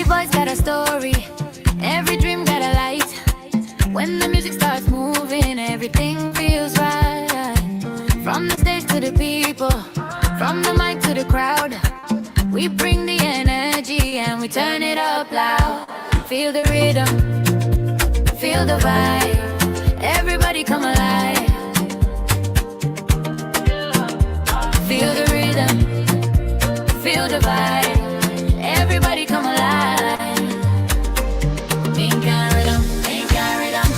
voice got a story, every dream got a light. When the music starts moving, everything feels right. From the stage to the people, from the mic to the crowd, we bring the energy and we turn it up loud. Feel the rhythm, feel the vibe, everybody come alive. Feel the rhythm, feel the vibe, everybody come alive. Ain't got rhythm, ain't got rhythm,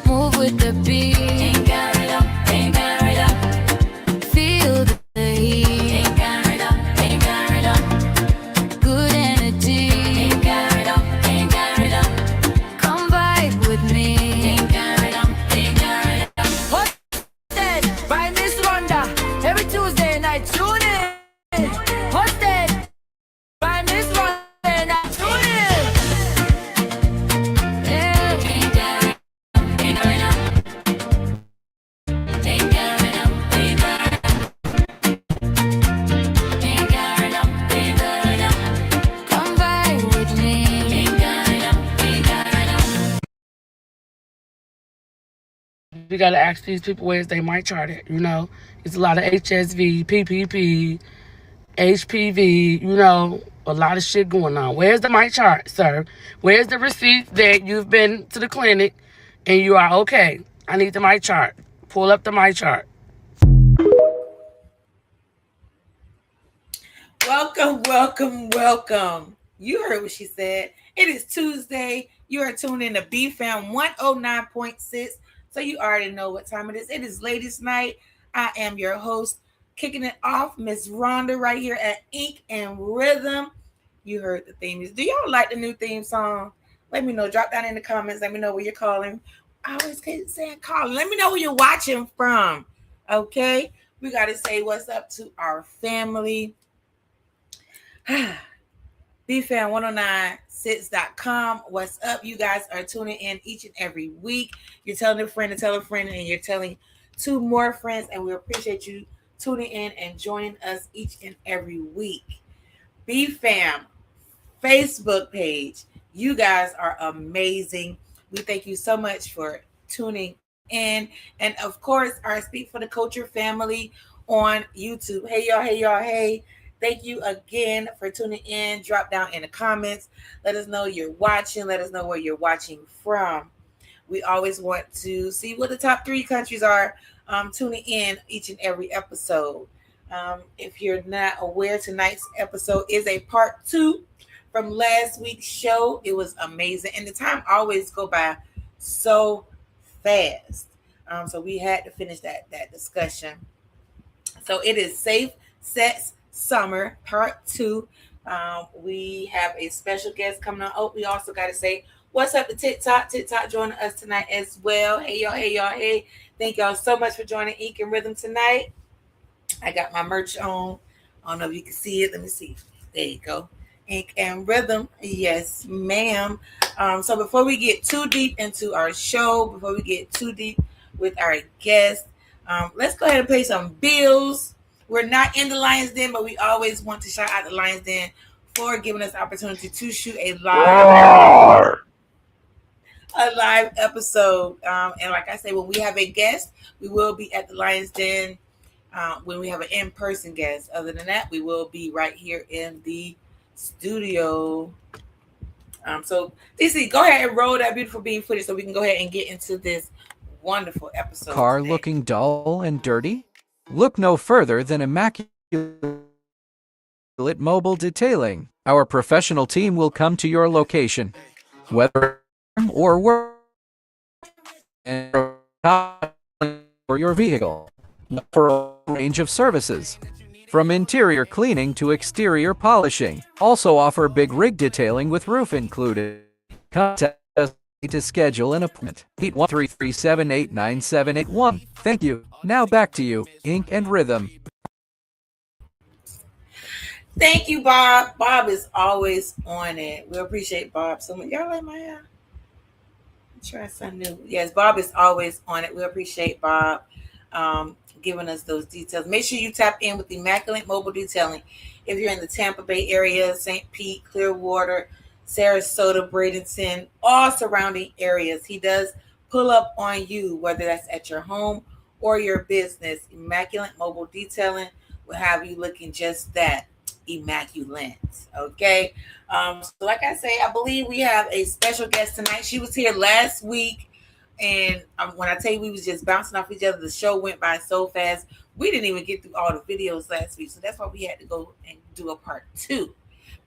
move with the beat. Ain't got rhythm, ain't got rhythm, feel the heat. Ain't got rhythm, ain't got rhythm, good energy. Ain't got rhythm, ain't got rhythm, come vibe with me. Ain't got rhythm, ain't got rhythm. Hosted by Miss Rhonda, every Tuesday night, tune in. Hosted by Miss Rhonda, now tune in. Yeah. Ain't got rhythm, ain't got rhythm, ain't got rhythm, ain't got rhythm, ain't got rhythm, ain't got rhythm, come vibe with me. Ain't got rhythm, ain't got rhythm. We got to ask these people where's they mic chart at, you know. It's a lot of HSV, PPP, HPV, you know, a lot of shit going on. Where's the mic chart, sir? Where's the receipt that you've been to the clinic and you are okay? I need the mic chart. Pull up the mic chart. Welcome, welcome, welcome. You heard what she said. It is Tuesday. You are tuned in to BFAM 109.6. So you already know what time it is. It is ladies' night. I am your host, kicking it off, Miss Rhonda, right here at Ink and Rhythm. You heard the theme. Do y'all like the new theme song? Let me know. Drop down in the comments. Let me know where you're calling. I always keep saying calling. Let me know where you're watching from. Okay? We got to say what's up to our family. BFAM1096.com. What's up? You guys are tuning in each and every week. You're telling a friend to tell a friend, and you're telling two more friends, and we appreciate you tuning in and joining us each and every week. BFAM Facebook page. You guys are amazing. We thank you so much for tuning in. And of course, our Speak for the Culture family on YouTube. Hey, y'all. Hey, y'all. Hey. Thank you again for tuning in. Drop down in the comments. Let us know you're watching. Let us know where you're watching from. We always want to see what the top 3 countries are tuning in each and every episode. If you're not aware, tonight's episode is a part 2 from last week's show. It was amazing. And the time always go by so fast. So we had to finish that discussion. So it is Safe Sex Summer Part 2. We have a special guest coming on. Oh, we also got to say what's up to TikTok. TikTok joining us tonight as well. Hey, y'all. Hey, y'all. Hey. Thank y'all so much for joining Ink and Rhythm tonight. I got my merch on. I don't know if you can see it. Let me see. There you go. Ink and Rhythm. Yes, ma'am. So before we get too deep into our show, before we get too deep with our guest, let's go ahead and pay some bills. We're not in the Lions Den, but we always want to shout out the Lions Den for giving us the opportunity to shoot a live episode. And like I say, when we have a guest, we will be at the Lions Den. When we have an in-person guest. Other than that, we will be right here in the studio. So DC, go ahead and roll that beautiful bean footage so we can go ahead and get into this wonderful episode. Car today. looking dull and dirty? Look no further than immaculate mobile detailing. Our professional team will come to your location, whether or work, and for your vehicle, for a range of services. From interior cleaning to exterior polishing, also offer big rig detailing with roof included. Contact us to schedule an appointment. 813-378-9781. Thank you. Now back to you, Ink and Rhythm. Thank you, Bob. Bob is always on it. We appreciate Bob so much. Y'all like my hair? Try something new. Yes, Bob is always on it. We appreciate Bob giving us those details. Make sure you tap in with Immaculate Mobile Detailing. If you're in the Tampa Bay area, St. Pete, Clearwater, Sarasota, Bradenton, all surrounding areas. He does pull up on you, whether that's at your home or your business. Immaculate Mobile Detailing will have you looking just that immaculate. Okay. So like I say, I believe we have a special guest tonight. She was here last week. And when I tell you we was just bouncing off each other, the show went by so fast. We didn't even get through all the videos last week. So that's why we had to go and do a part 2.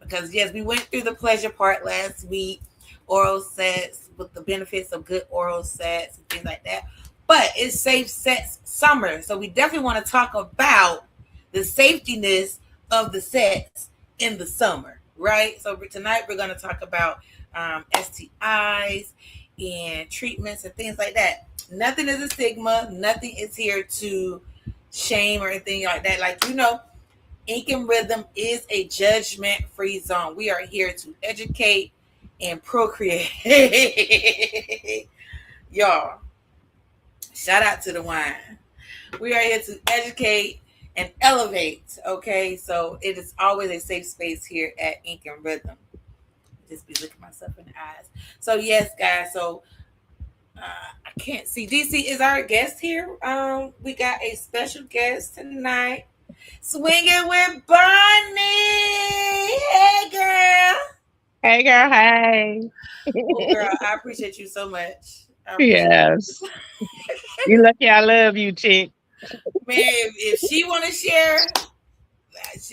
Because yes, we went through the pleasure part last week, oral sex with the benefits of good oral sex and things like that. But it's safe sex summer. So we definitely want to talk about the safetiness of the sex in the summer, right? So tonight we're going to talk about STIs and treatments and things like that. Nothing is a stigma. Nothing is here to shame or anything like that. Like, Ink and Rhythm is a judgment-free zone. We are here to educate and procreate. Y'all, shout out to the wine. We are here to educate and elevate, okay? So it is always a safe space here at Ink and Rhythm. Just be looking myself in the eyes. So yes, guys. So I can't see. DC is our guest here. We got a special guest tonight. Swinging with Bonnie. Hey, girl. Hey, girl. Hey. Oh, girl, I appreciate you so much. Yes. You lucky I love you, chick. Man, if she want to share,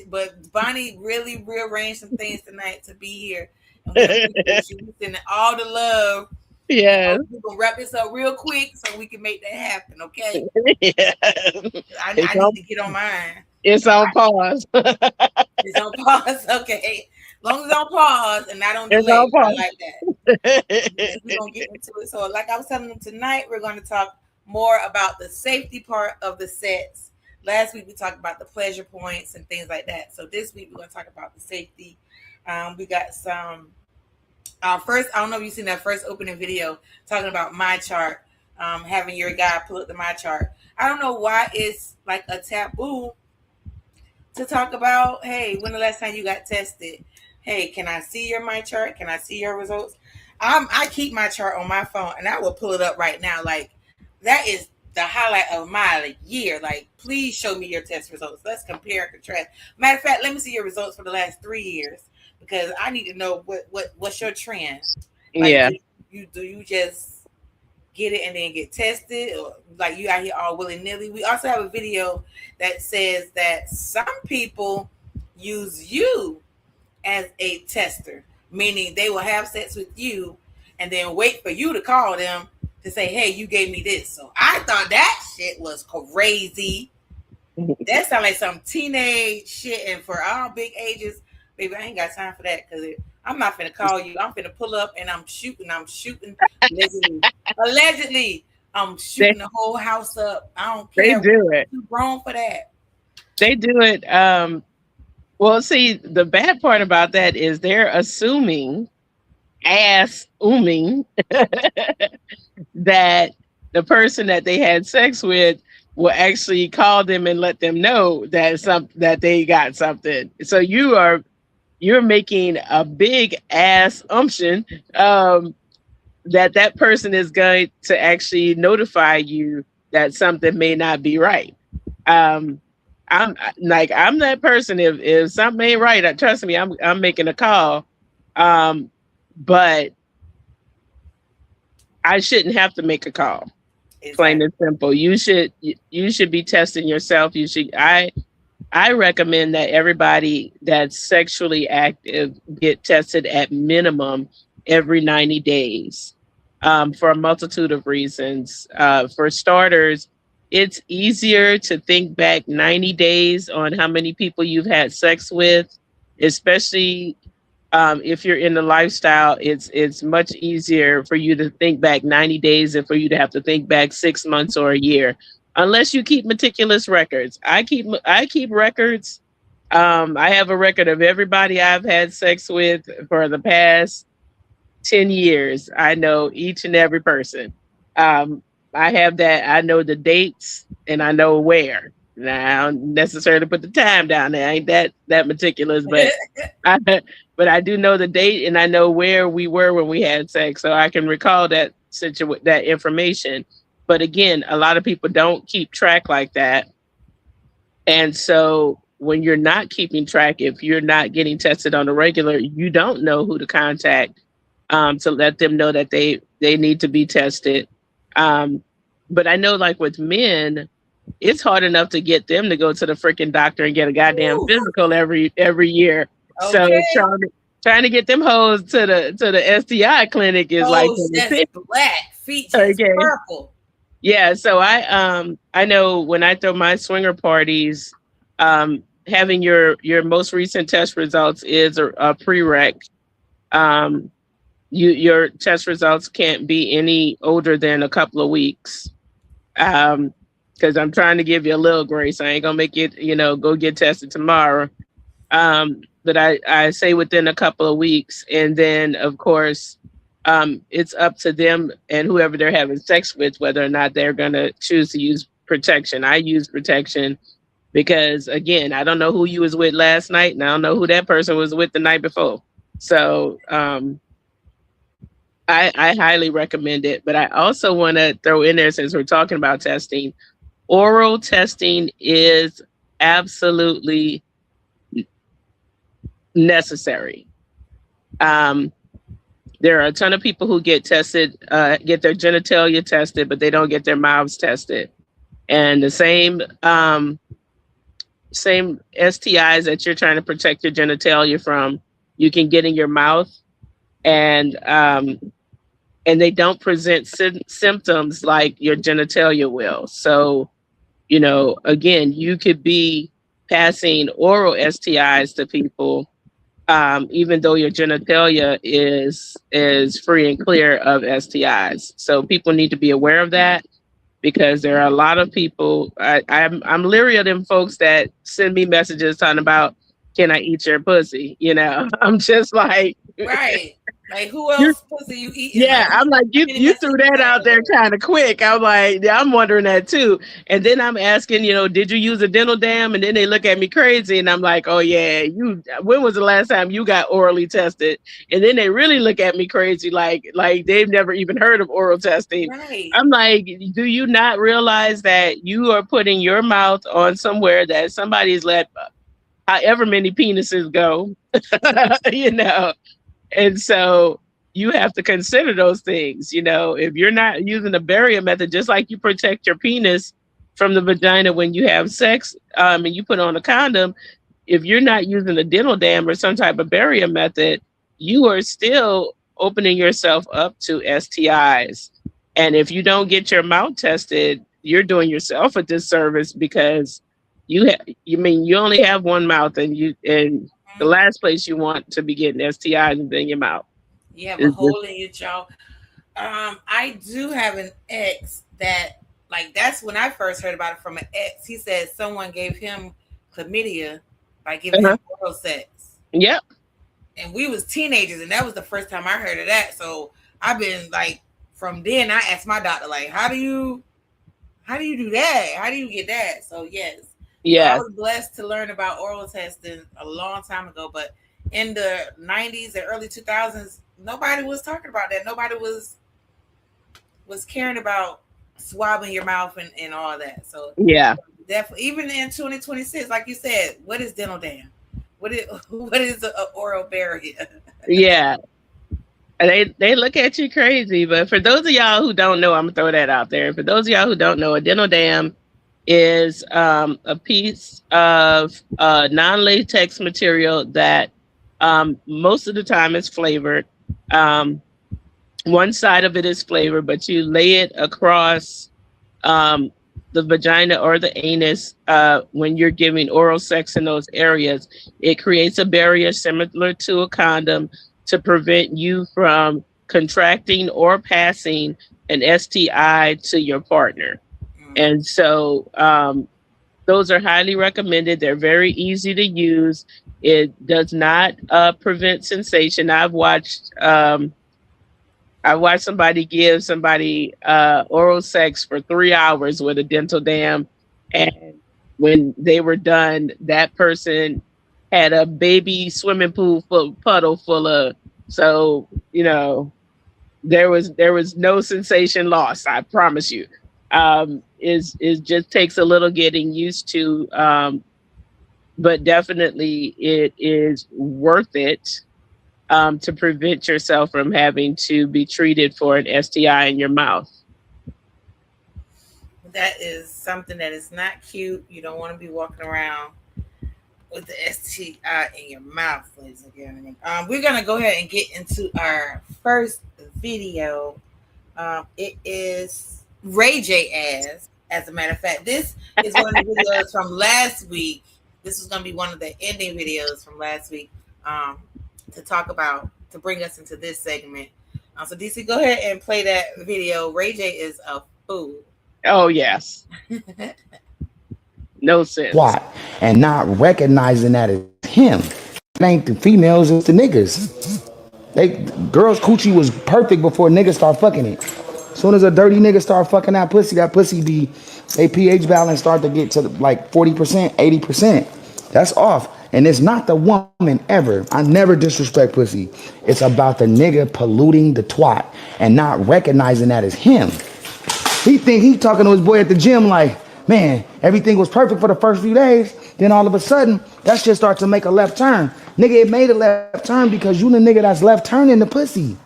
but Bonnie really rearranged some things tonight to be here. And we appreciate you. We sending all the love. Yes. We're going to wrap this up real quick so we can make that happen, okay? Yes. I need to get on mine. It's on pause. It's on pause, okay. As long as it's on pause and not on delay, It's on I pause. like that. We're going to get into it. So like I was telling them tonight, we're going to talk more about the safety part of the sets. Last week we talked about the pleasure points and things like that. So this week we're going to talk about the safety. We got some first, I don't know if you've seen that first opening video talking about my chart, having your guy pull up the my chart. I don't know why it's like a taboo to talk about, hey, when the last time you got tested? Hey, can I see your my chart? Can I see your results? I keep my chart on my phone and I will pull it up right now. Like, that is the highlight of my year. Like, please show me your test results. Let's compare and contrast. Matter of fact, let me see your results for the last 3 years because I need to know what's your trend. Like, Yeah. do you just get it and then get tested, or like you out here all willy-nilly? We also have a video that says that some people use you as a tester, meaning they will have sex with you and then wait for you to call them to say, hey, you gave me this. So I thought that shit was crazy. That sounds like some teenage shit. And for all big ages, baby, I ain't got time for that because I'm not finna call you. I'm finna pull up and I'm shooting. Allegedly, I'm shooting the whole house up. I don't care. They do it. You're wrong for that. They do it. Well, see, the bad part about that is they're assuming that the person that they had sex with will actually call them and let them know that they got something. So you're making a big ass assumption that person is going to actually notify you that something may not be right. I'm that person. If something ain't right, trust me, I'm making a call. But I shouldn't have to make a call. Exactly. Plain and simple. You should be testing yourself. I recommend that everybody that's sexually active get tested at minimum every 90 days for a multitude of reasons. For starters, it's easier to think back 90 days on how many people you've had sex with, especially if you're in the lifestyle. It's much easier for you to think back 90 days than for you to have to think back 6 months or a year, unless you keep meticulous records. I keep records. I have a record of everybody I've had sex with for the past 10 years. I know each and every person. I have that. I know the dates and I know where. Now, I don't necessarily put the time down there. I ain't that meticulous, but but I do know the date and I know where we were when we had sex, so I can recall that that information. But again, a lot of people don't keep track like that, and so when you're not keeping track, if you're not getting tested on a regular, you don't know who to contact to let them know that they need to be tested. But I know, like with men, it's hard enough to get them to go to the freaking doctor and get a goddamn Ooh. physical every year. So Okay. trying to get them hoes to the STI clinic is like that's black, features okay. purple. Yeah, so I know when I throw my swinger parties, having your most recent test results is a prereq. Your test results can't be any older than a couple of weeks. Because I'm trying to give you a little grace. I ain't gonna make it, go get tested tomorrow. But I say within a couple of weeks, and then of course, it's up to them and whoever they're having sex with whether or not they're gonna choose to use protection. I use protection because again, I don't know who you was with last night, and I don't know who that person was with the night before. So I highly recommend it. But I also want to throw in there, since we're talking about testing, oral testing is absolutely necessary. There are a ton of people who get tested, get their genitalia tested, but they don't get their mouths tested. And the same STIs that you're trying to protect your genitalia from, you can get in your mouth, and they don't present symptoms like your genitalia will. So, again, you could be passing oral STIs to people, even though your genitalia is free and clear of STIs. So people need to be aware of that, because there are a lot of people. I'm leery of them folks that send me messages talking about, can I eat your pussy? I'm just like, right. Like, who else pussy you eating? Yeah, I'm like, you threw that out there kind of quick. I'm like, yeah, I'm wondering that too. And then I'm asking, did you use a dental dam? And then they look at me crazy, and I'm like, oh yeah, when was the last time you got orally tested? And then they really look at me crazy, like they've never even heard of oral testing. Right. I'm like, do you not realize that you are putting your mouth on somewhere that somebody's let however many penises go, And so you have to consider those things. If you're not using the barrier method, just like you protect your penis from the vagina when you have sex, and you put on a condom, if you're not using a dental dam or some type of barrier method, you are still opening yourself up to STIs. And if you don't get your mouth tested, you're doing yourself a disservice, because you only have one mouth, and the last place you want to be getting STIs is in your mouth. You have a hole in your jaw. I do have an ex that, like, that's when I first heard about it from an ex. He said someone gave him chlamydia by giving him oral sex. Yep. And we was teenagers, and that was the first time I heard of that. So I've been like, from then I asked my doctor, like, how do you do that? How do you get that? So yes. Yeah. I was blessed to learn about oral testing a long time ago, but in the 90s and early 2000s, nobody was talking about that. Nobody was caring about swabbing your mouth and all that. So yeah, definitely, even in 2026, like you said, what is dental dam? What is an oral barrier? Yeah. They look at you crazy, but for those of y'all who don't know, I'm gonna throw that out there. For those of y'all who don't know, a dental dam is a piece of non-latex material that most of the time is flavored. One side of it is flavored, but you lay it across the vagina or the anus when you're giving oral sex in those areas. It creates a barrier similar to a condom to prevent you from contracting or passing an STI to your partner. And so those are highly recommended. They're very easy to use. It does not prevent sensation. I've watched somebody give somebody oral sex for 3 hours with a dental dam. And when they were done, that person had a baby swimming pool puddle full of. So there was no sensation lost. I promise you. Is just takes a little getting used to, but definitely it is worth it, to prevent yourself from having to be treated for an STI in your mouth. That is something that is not cute. You don't want to be walking around with the STI in your mouth, ladies and gentlemen. We're gonna go ahead and get into our first video. It is Ray J as a matter of fact. This is one of the videos from last week. This is gonna be one of the ending videos from last week, to talk about, to bring us into this segment. So DC, go ahead and play that video. Ray J is a fool. Oh yes. No sense. Why? And not recognizing that it's him. It ain't the females, it's the niggas. Girls' coochie was perfect before niggas start fucking it. As soon as a dirty nigga start fucking that pussy be, they pH balance start to get to like 40%, 80%. That's off. And it's not the woman ever. I never disrespect pussy. It's about the nigga polluting the twat and not recognizing that it's him. He think he talking to his boy at the gym like, man, everything was perfect for the first few days. Then all of a sudden, that shit starts to make a left turn. Nigga, it made a left turn because you the nigga that's left turning the pussy.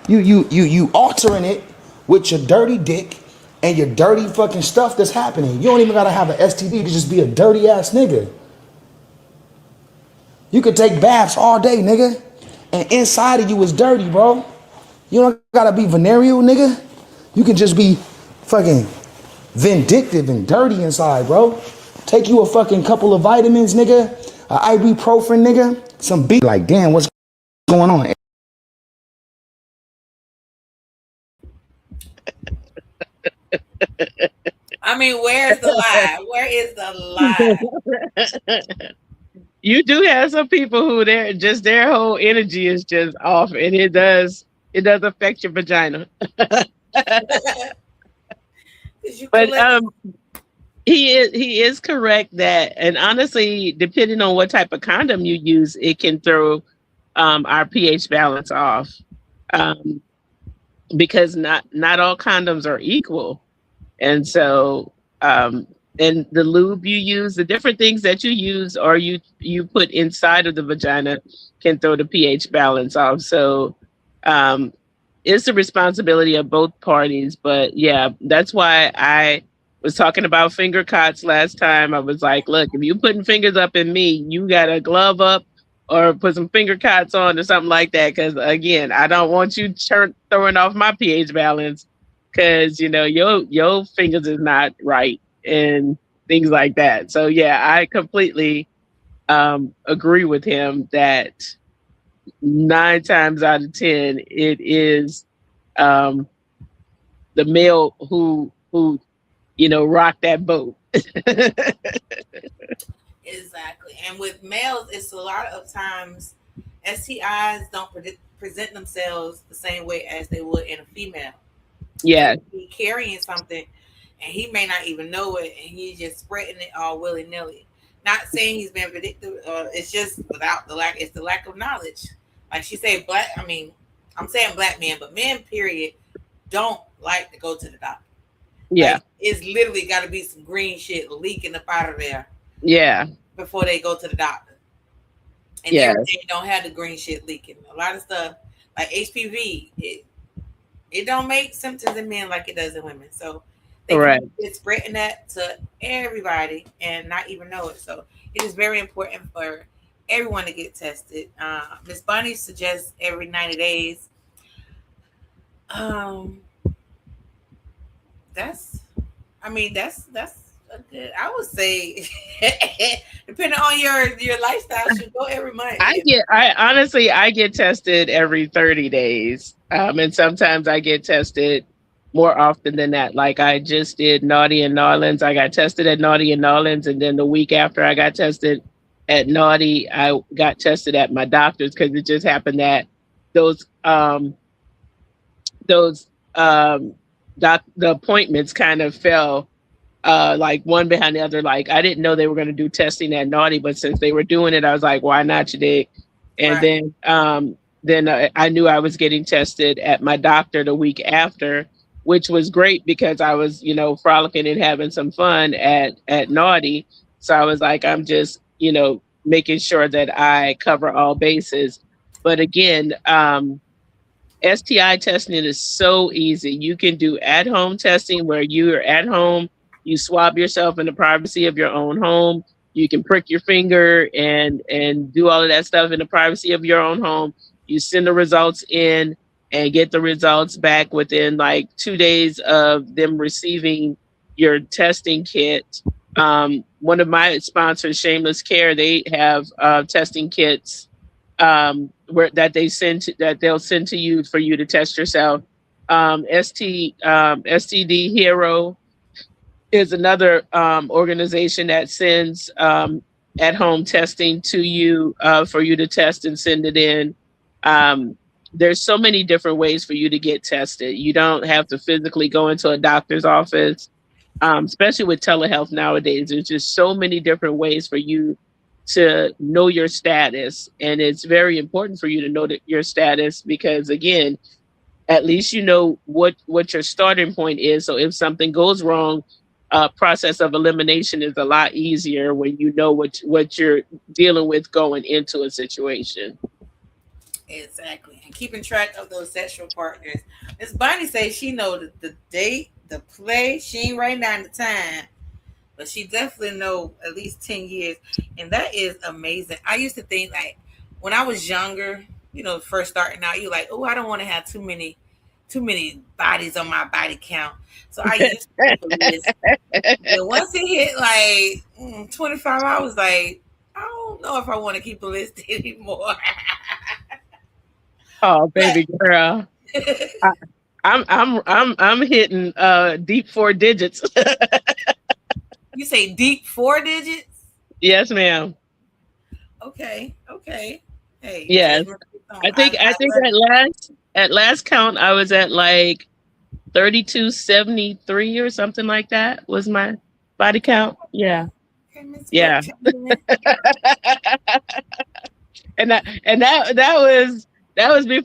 You altering it with your dirty dick and your dirty fucking stuff that's happening. You don't even gotta have an STD. You can just be a dirty ass nigga. You could take baths all day, nigga. And inside of you is dirty, bro. You don't gotta be venereal, nigga. You can just be fucking vindictive and dirty inside, bro. Take you a fucking couple of vitamins, nigga. Ibuprofen, nigga. Some beat. Like, damn, what's going on? I mean, where's the lie? Where is the lie? You do have some people who their whole energy is just off, and it does affect your vagina. But he is correct that, and honestly, depending on what type of condom you use, it can throw our pH balance off, because not all condoms are equal, and so and the lube you use, the different things that you use or you put inside of the vagina can throw the pH balance off. So it's the responsibility of both parties. But yeah, that's why I was talking about finger cots last time. I was like, look, if you putting fingers up in me, you got a glove up or put some finger cots on or something like that. Because again, I don't want you throwing off my pH balance, because your fingers is not right and things like that. So yeah, I completely agree with him that 9 times out of 10 it is the male who rock that boat. Exactly. And with males, it's a lot of times STIs don't present themselves the same way as they would in a female. Yeah. He's carrying something and he may not even know it, and he's just spreading it all willy-nilly. Not saying he's been predictive, it's just it's the lack of knowledge. Like she said, I'm saying black men, but men, period, don't like to go to the doctor. Yeah. Like, it's literally got to be some green shit leaking up out of there. Yeah. Before they go to the doctor. And everything don't have the green shit leaking. A lot of stuff like HPV, it don't make symptoms in men like it does in women. So they can be spreading that to everybody and not even know it. So it is very important for everyone to get tested. Miss Bonnie suggests every 90 days. That's a good, I would say, depending on your lifestyle, should go every month. I get tested every 30 days. And sometimes I get tested more often than that. Like I just did Naughty in Orleans. I got tested at Naughty in Orleans, and then the week after I got tested at Naughty, I got tested at my doctor's, because it just happened that the appointments kind of fell like one behind the other. Like I didn't know they were going to do testing at Naughty, but since they were doing it, I was like, why not, you dig? And Right. then I knew I was getting tested at my doctor the week after, which was great because I was, frolicking and having some fun at Naughty. So I was like, I'm just, making sure that I cover all bases. But again, STI testing is so easy. You can do at home testing where you are at home, you swab yourself in the privacy of your own home. You can prick your finger and do all of that stuff in the privacy of your own home. You send the results in and get the results back within like 2 days of them receiving your testing kit. One of my sponsors, Shameless Care, they have testing kits where that that they'll send to you for you to test yourself. STD Hero is another organization that sends at home testing to you for you to test and send it in. There's so many different ways for you to get tested. You don't have to physically go into a doctor's office, especially with telehealth nowadays. There's just so many different ways for you to know your status. And it's very important for you to know that your status because, again, at least you know what your starting point is. So if something goes wrong, process of elimination is a lot easier when you know what you're dealing with going into a situation. Exactly. And keeping track of those sexual partners. Miss Bonnie says she know the date, the place. She ain't writing down the time, but she definitely know at least 10 years. And that is amazing. I used to think like when I was younger, first starting out, you're like, oh, I don't want to have too many bodies on my body count. So I used to keep a list. And once it hit like 25, I was like, I don't know if I want to keep a list anymore. Oh, But baby girl, I, I'm hitting deep four digits. you say deep 4 digits? Yes, ma'am. Okay, okay. Hey, Yes, judgment free zone. I I think I think love it. at last count I was at like 3273 or something like that was my body count. Yeah, Okay, Miss Book yeah. champion. And that was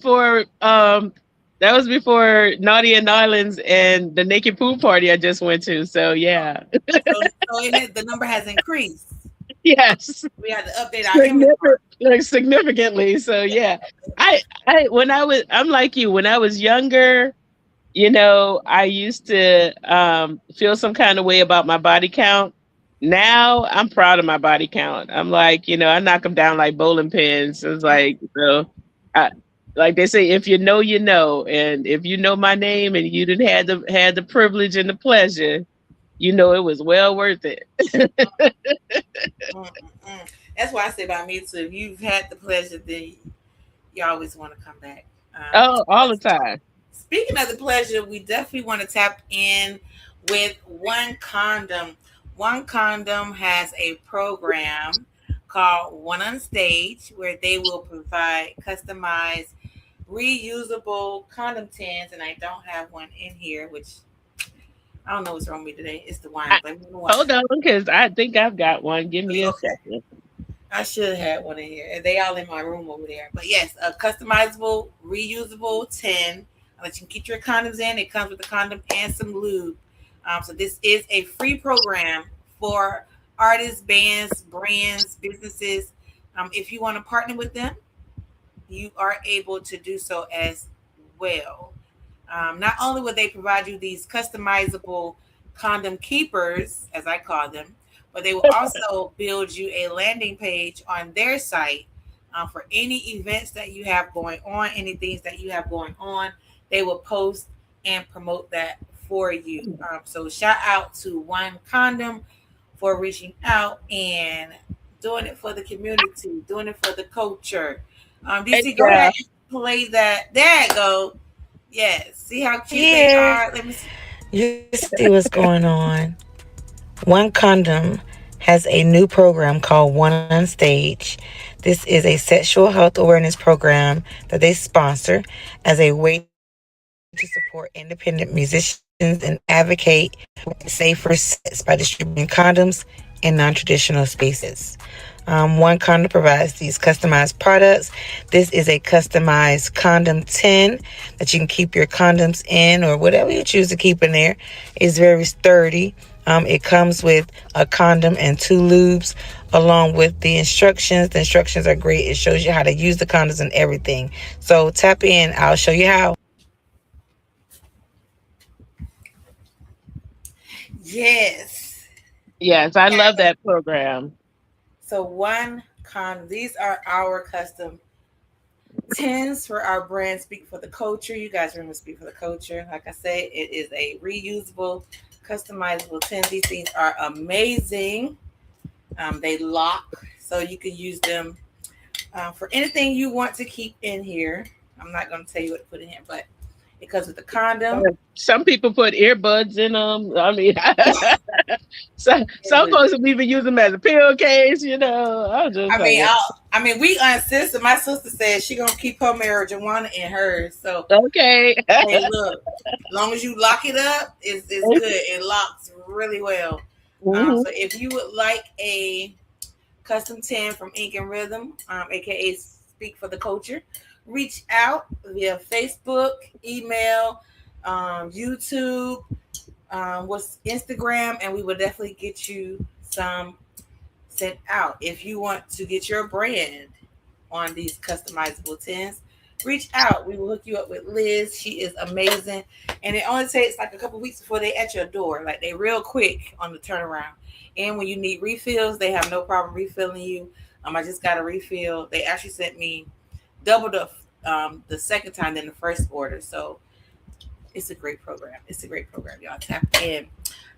before Naughty and Islands and the naked pool party I just went to. So yeah. The number has increased. Yes. We had to update our inventory. Like significantly. So yeah. I'm like you, when I was younger, I used to feel some kind of way about my body count. Now I'm proud of my body count. I'm like, I knock them down like bowling pins. It's like, I, like they say, if you know, you know, and if you know my name and you didn't had the privilege and the pleasure, it was well worth it. Mm-mm-mm. That's why I say about me too. If you've had the pleasure, then you always want to come back. Oh, all the time. Speaking of the pleasure, we definitely want to tap in with One Condom. One Condom has a program called One on Stage where they will provide customized, reusable condom tins. And I don't have one in here, which I don't know what's wrong with me today. It's the wine. I, Blame it on the hold wine. on, because I think I've got one. Give me a Okay. second. I should have had one in here. They all in my room over there. But yes, a customizable, reusable tin that you can keep your condoms in. It comes with a condom and some lube. So this is a free program for artists, bands, brands, businesses. If you want to partner with them, you are able to do so as well. Not only will they provide you these customizable condom keepers, as I call them, but they will also build you a landing page on their site for any events that you have going on, any things that you have going on. They will post and promote that for you. So shout out to One Condom for reaching out and doing it for the community, doing it for the culture. And, DC, go ahead and play that. There it go. Yes. See how cute they Here, are. Let me see. you see what's going on. One Condom has a new program called One on Stage. This is a sexual health awareness program that they sponsor as a way to support independent musicians and advocate safer sex by distributing condoms in non-traditional spaces. One Condom provides these customized products. This is a customized condom tin that you can keep your condoms in or whatever you choose to keep in there. It's very sturdy. It comes with a condom and 2 lubes along with the instructions. The instructions are great. It shows you how to use the condoms and everything. So tap in. I'll show you how. Yes. Yes, I love that program. So one condom. These are our custom tins for our brand Speak for the Culture. You guys remember Speak for the Culture. Like I said, it is a reusable, customizable tin. These things are amazing. They lock, so you can use them for anything you want to keep in here. I'm not going to tell you what to put in here, but it comes with the condom. Some people put earbuds in them. I mean, some folks have even use them as a pillowcase. You know, I was just we insist. My sister said she gonna keep her marijuana in hers. So okay. Hey, look, as long as you lock it up, it's good. It locks really well. So if you would like a custom tin from Ink and Rhythm, aka Speak for the Culture, reach out via Facebook, email, YouTube, what's Instagram, and we will definitely get you some sent out. If you want to get your brand on these customizable tins, reach out. We will hook you up with Liz. She is amazing, and it only takes like a couple weeks before they at your door. Like they real quick on the turnaround. And when you need refills, they have no problem refilling you. I just got a refill. They actually sent me double the second time than the first order. So it's a great program. It's a great program. Y'all tap in.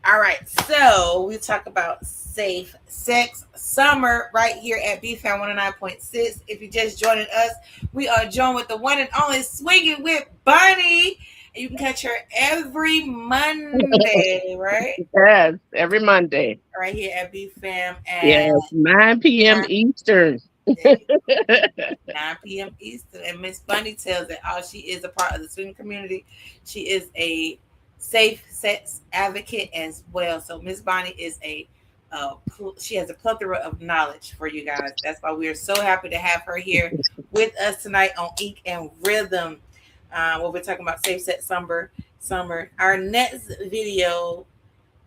All right. So we talk about safe sex summer right here at BFAM 109.6. If you're just joining us, we are joined with the one and only Swinging with Bonnie. And you can catch her every Monday, right? Yes, every Monday. Right here at BFAM at Yes, 9 p.m. Eastern. 9 p.m. Eastern. And Miss Bunny tells that she is a part of the swinging community. She is a safe sex advocate as well. So Miss Bonnie is she has a plethora of knowledge for you guys. That's why we are so happy to have her here with us tonight on Ink and Rhythm. Where we're talking about safe sex summer. Our next video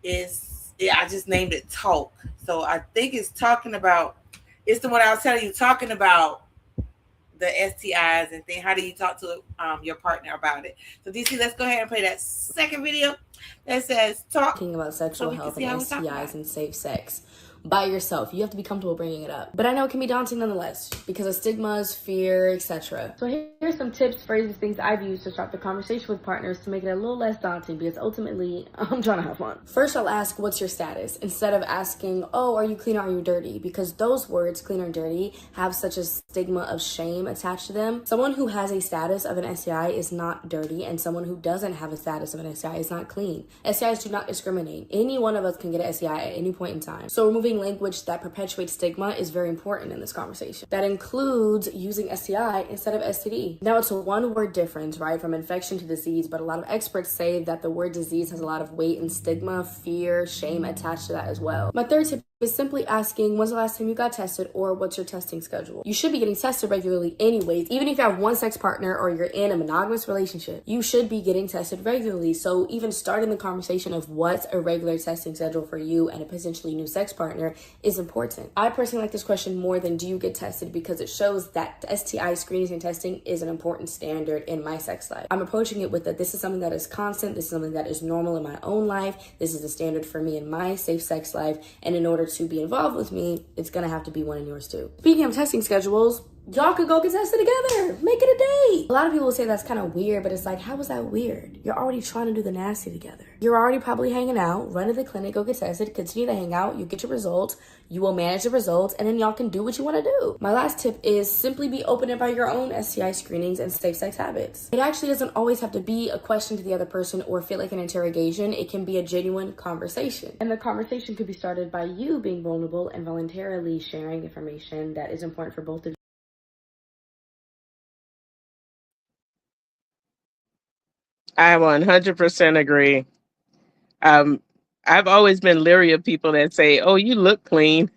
is I just named it Talk. So I think it's talking about. It's the one I was telling you, talking about the STIs and things. How do you talk to your partner about it? So DC, let's go ahead and play that second video that says talking about sexual health and STIs and safe sex by yourself. You have to be comfortable bringing it up. But I know it can be daunting nonetheless because of stigmas, fear, etc. So here's some tips, phrases, things I've used to start the conversation with partners to make it a little less daunting because ultimately I'm trying to have fun. First, I'll ask, what's your status? Instead of asking, oh, are you clean or are you dirty? Because those words, clean or dirty, have such a stigma of shame attached to them. Someone who has a status of an STI is not dirty, and someone who doesn't have a status of an STI is not clean. STIs do not discriminate. Any one of us can get an STI at any point in time. So removing language that perpetuates stigma is very important in this conversation. That includes using STI instead of STD. Now, it's a one-word difference, right, from infection to disease, but a lot of experts say that the word disease has a lot of weight and stigma, fear, shame attached to that as well. My third tip is simply asking, when's the last time you got tested, or what's your testing schedule? You should be getting tested regularly anyways. Even if you have one sex partner or you're in a monogamous relationship, you should be getting tested regularly. So even starting the conversation of what's a regular testing schedule for you and a potentially new sex partner is important. I personally like this question more than do you get tested because it shows that STI screenings and testing is an important standard in my sex life. I'm approaching it with that this is something that is constant, this is something that is normal in my own life, this is a standard for me in my safe sex life, and in order to be involved with me, it's gonna have to be one in yours too. Speaking of testing schedules, y'all could go get tested together. Make it a date. A lot of people will say that's kind of weird, but it's like, how is that weird? You're already trying to do the nasty together. You're already probably hanging out, run to the clinic, go get tested, continue to hang out, you get your results, you will manage the results, and then y'all can do what you want to do. My last tip is simply be open about your own STI screenings and safe sex habits. It actually doesn't always have to be a question to the other person or feel like an interrogation. It can be a genuine conversation. And the conversation could be started by you being vulnerable and voluntarily sharing information that is important for both of you. I 100% agree. I've always been leery of people that say, "Oh, you look clean."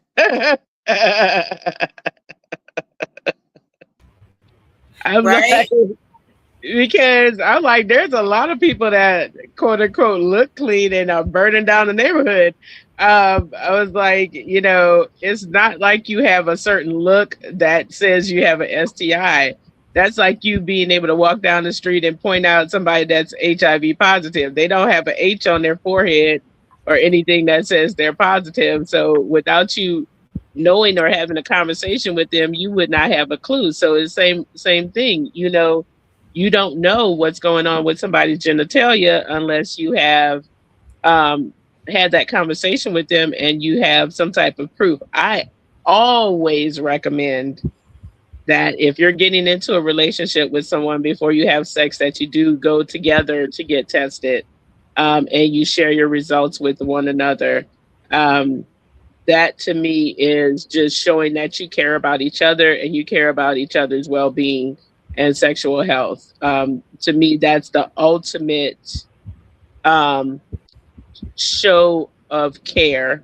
I'm Right? like, because I'm like, there's a lot of people that quote unquote look clean and are burning down the neighborhood. I was like, it's not like you have a certain look that says you have an STI. That's like you being able to walk down the street and point out somebody that's HIV positive. They don't have an H on their forehead or anything that says they're positive. So without you knowing or having a conversation with them, you would not have a clue. So it's same thing. You don't know what's going on with somebody's genitalia unless you have had that conversation with them and you have some type of proof. I always recommend that if you're getting into a relationship with someone before you have sex, that you do go together to get tested, and you share your results with one another. That to me is just showing that you care about each other and you care about each other's well-being and sexual health. To me, that's the ultimate show of care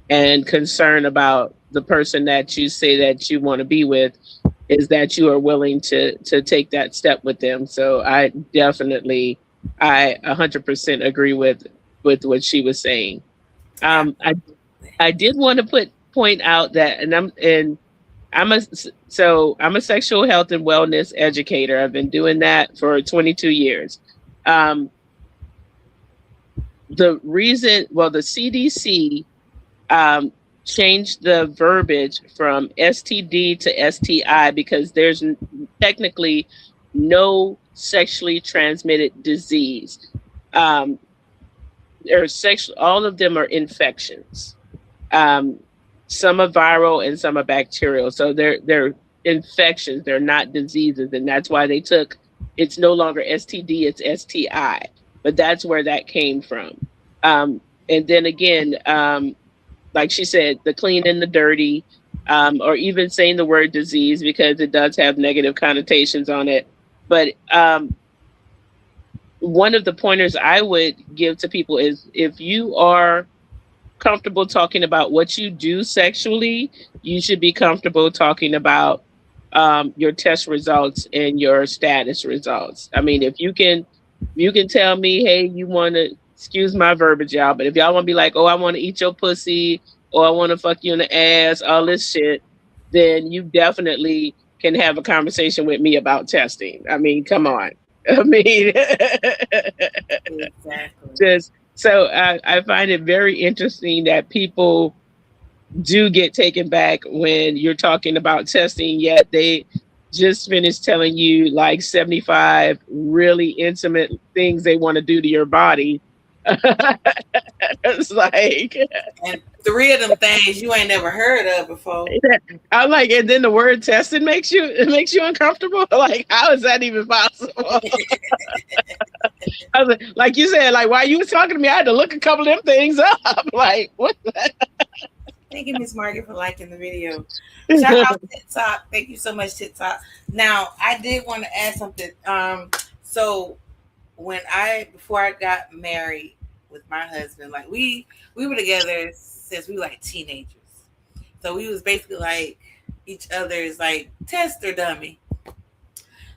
and concern about the person that you say that you want to be with, is that you are willing to take that step with them. So I 100% agree with what she was saying. I did want to point out that, I'm a sexual health and wellness educator. I've been doing that for 22 years. The CDC changed the verbiage from STD to STI because there's technically no sexually transmitted disease. All of them are infections. Some are viral and some are bacterial. So they're infections. They're not diseases. And that's why it's no longer STD, it's STI. But that's where that came from. And then again, like she said, the clean and the dirty, or even saying the word disease because it does have negative connotations on it. But one of the pointers I would give to people is, if you are comfortable talking about what you do sexually, you should be comfortable talking about your test results and your status results. I mean, if you can tell me, hey, you want to, excuse my verbiage, y'all, but if y'all want to be like, oh, I want to eat your pussy, or I want to fuck you in the ass, all this shit, then you definitely can have a conversation with me about testing. I mean, come on. I mean, Exactly. so I find it very interesting that people do get taken back when you're talking about testing, yet they just finished telling you like 75 really intimate things they want to do to your body. It's like, And 3 of them things you ain't never heard of before. I'm like, and then the word testing makes you uncomfortable. Like, how is that even possible? I was like you said, like, while you was talking to me, I had to look a couple of them things up. Like, what? Thank you, Miss Margaret, for liking the video. Shout out TikTok. Thank you so much, TikTok. Now, I did want to add something. So before I got married with my husband, like we were together since we were like teenagers. So we was basically like each other's like tester dummy.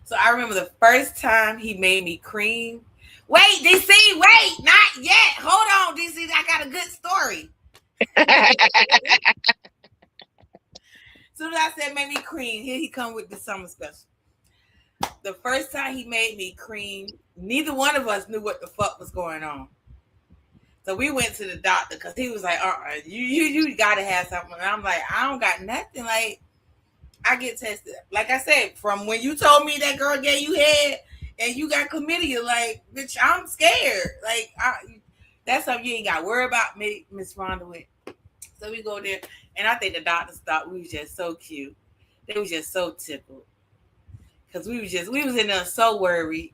So I remember the first time he made me cream. Wait, DC, wait, not yet. Hold on, DC. I got a good story. Soon as I said made me cream, here he come with the summer special. The first time he made me cream, neither one of us knew what the fuck was going on. So we went to the doctor because he was like, you gotta have something. And I'm like, I don't got nothing. Like, I get tested. Like I said, from when you told me that girl gave you head and you got chlamydia, like, bitch, I'm scared. Like, that's something you ain't got to worry about, Miss Rhonda with. So we go there, and I think the doctors thought we was just so cute. They was just so tickled. Because we was in there so worried.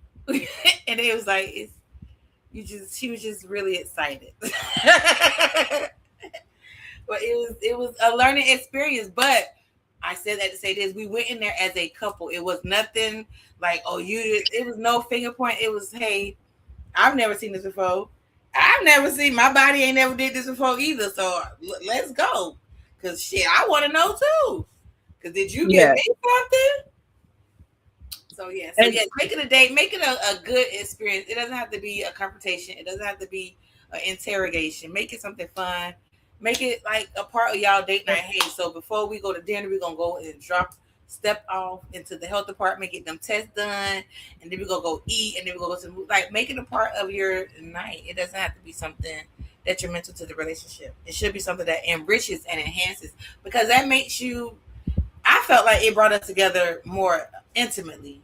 And they was like, she was just really excited. But it was a learning experience. But I said that to say this: we went in there as a couple. It was nothing like, it was no finger point. It was, hey, I've never seen this before. I've never seen, my body ain't never did this before either. So let's go. Cause shit, I want to know too. Cause did you give Yeah. me something? So yeah, make it a date, make it a good experience. It doesn't have to be a confrontation. It doesn't have to be an interrogation. Make it something fun. Make it like a part of y'all date night. Hey, so before we go to dinner, we're gonna go and step off into the health department, get them tests done, and then we're gonna go eat, and then we're gonna go to the movie. Like, make it a part of your night. It doesn't have to be something detrimental to the relationship. It should be something that enriches and enhances, because that makes you, I felt like it brought us together more intimately.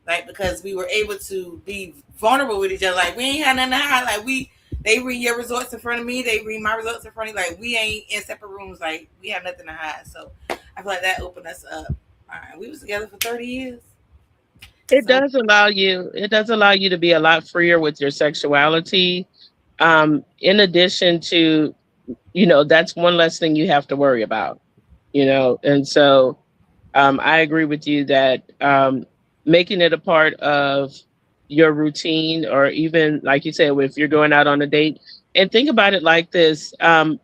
Like, because we were able to be vulnerable with each other. Like, we ain't had nothing to hide. Like, they read your results in front of me. They read my results in front of you. Like, we ain't in separate rooms. Like, we have nothing to hide. So I feel like that opened us up. All right, we was together for 30 years. It does allow you. It does allow you to be a lot freer with your sexuality. In addition to, that's one less thing you have to worry about. And so I agree with you that making it a part of your routine, or even like you said, if you're going out on a date, and think about it like this.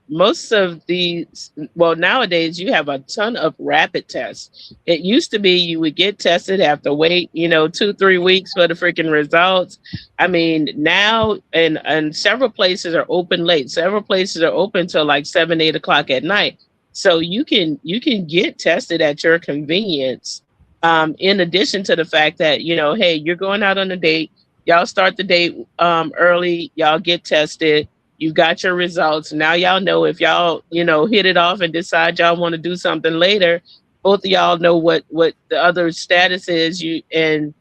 Most of these, well, nowadays you have a ton of rapid tests. It used to be you would get tested, have to wait, 2-3 weeks for the freaking results. I mean, now, and several places are open late. Several places are open till like 7-8 o'clock at night. So you can get tested at your convenience. In addition to the fact that, hey, you're going out on a date, y'all start the date early, y'all get tested, you got your results. Now y'all know if y'all, hit it off and decide y'all want to do something later, both of y'all know what the other status is, and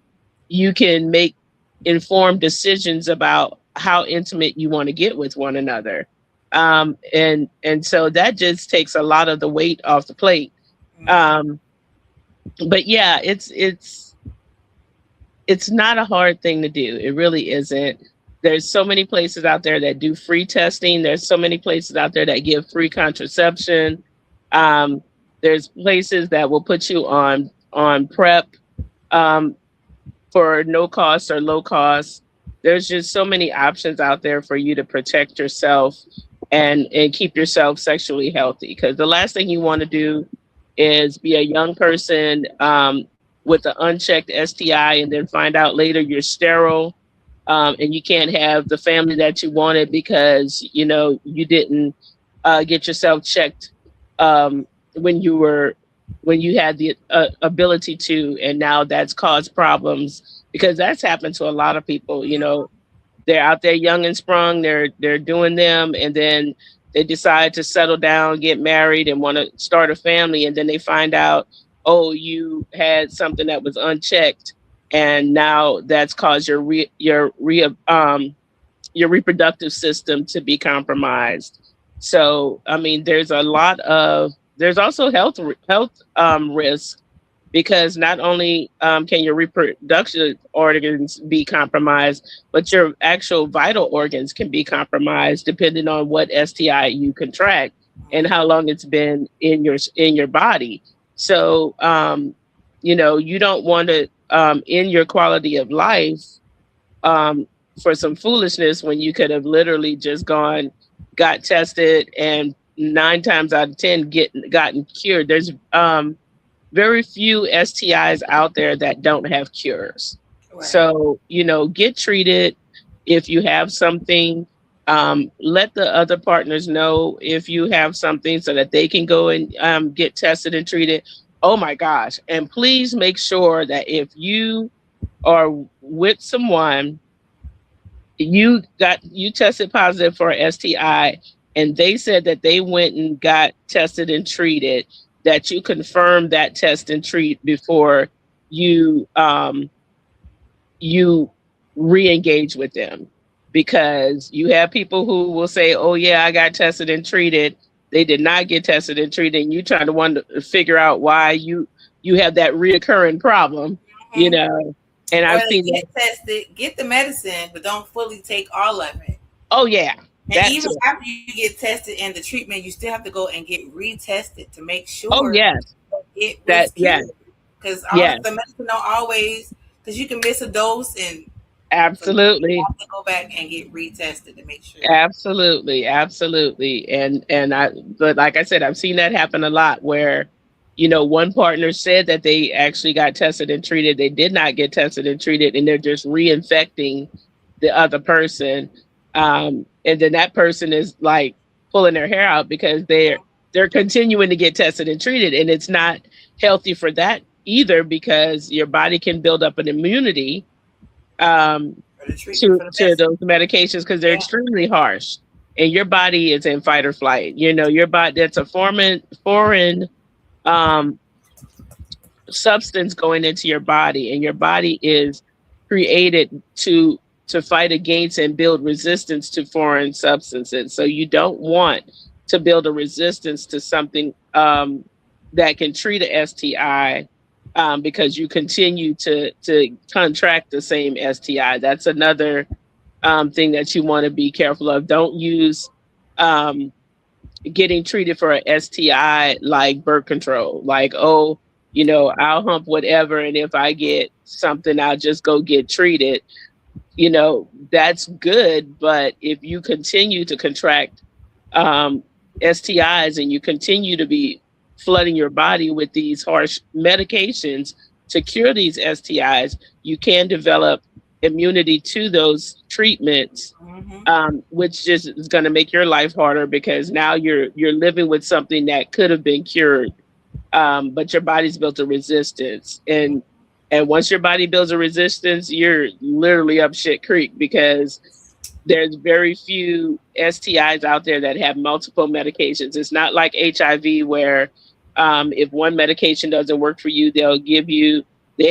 you can make informed decisions about how intimate you want to get with one another. And so that just takes a lot of the weight off the plate. But yeah, it's not a hard thing to do. It really isn't. There's so many places out there that do free testing. There's so many places out there that give free contraception. There's places that will put you on PrEP for no cost or low cost. There's just so many options out there for you to protect yourself and keep yourself sexually healthy. Because the last thing you want to do is be a young person with an unchecked STI and then find out later you're sterile, and you can't have the family that you wanted because you didn't get yourself checked when you had the ability to, and now that's caused problems, because that's happened to a lot of people. They're out there young and sprung, they're doing them, and then they decide to settle down, get married, and want to start a family. And then they find out, oh, you had something that was unchecked. And now that's caused your reproductive system to be compromised. So, I mean, there's also health risk, because not only can your reproductive organs be compromised, but your actual vital organs can be compromised depending on what STI you contract and how long it's been in your body. So, you don't want to end your quality of life for some foolishness when you could have literally just got tested, and 9 times out of 10 gotten cured. There's very few STIs out there that don't have cures. Right. So, get treated if you have something. Let the other partners know if you have something so that they can go and get tested and treated. Oh my gosh. And please make sure that if you are with someone, you tested positive for an STI, and they said that they went and got tested and treated, that you confirm that test and treat before you re-engage with them. Because you have people who will say, oh yeah, I got tested and treated. They did not get tested and treated, and you trying to wonder, figure out why you have that reoccurring problem, And I've seen get tested, get the medicine, but don't fully take all of it. Oh yeah. And even after you get tested and the treatment, you still have to go and get retested to make sure. Oh yes. Because the medicine don't always, because you can miss a dose, and Absolutely. You have to go back and get retested to make sure. Absolutely, absolutely. But like I said, I've seen that happen a lot where, one partner said that they actually got tested and treated. They did not get tested and treated, and they're just reinfecting the other person. And then that person is like pulling their hair out because they're continuing to get tested and treated, and it's not healthy for that either because your body can build up an immunity to those medications because they're extremely harsh, and your body is in fight or flight. Your body, that's a foreign um, substance going into your body, and your body is created to fight against and build resistance to foreign substances. So you don't want to build a resistance to something that can treat a STI because you continue to contract the same STI. That's another thing that you want to be careful of. Don't use getting treated for an STI like birth control. Like, oh, I'll hump whatever, and if I get something, I'll just go get treated. That's good, but if you continue to contract STIs and you continue to be flooding your body with these harsh medications to cure these STIs, you can develop immunity to those treatments, which just is going to make your life harder because now you're living with something that could have been cured, but your body's built a resistance, and once your body builds a resistance, you're literally up shit creek because there's very few STIs out there that have multiple medications. It's not like HIV where if one medication doesn't work for you, they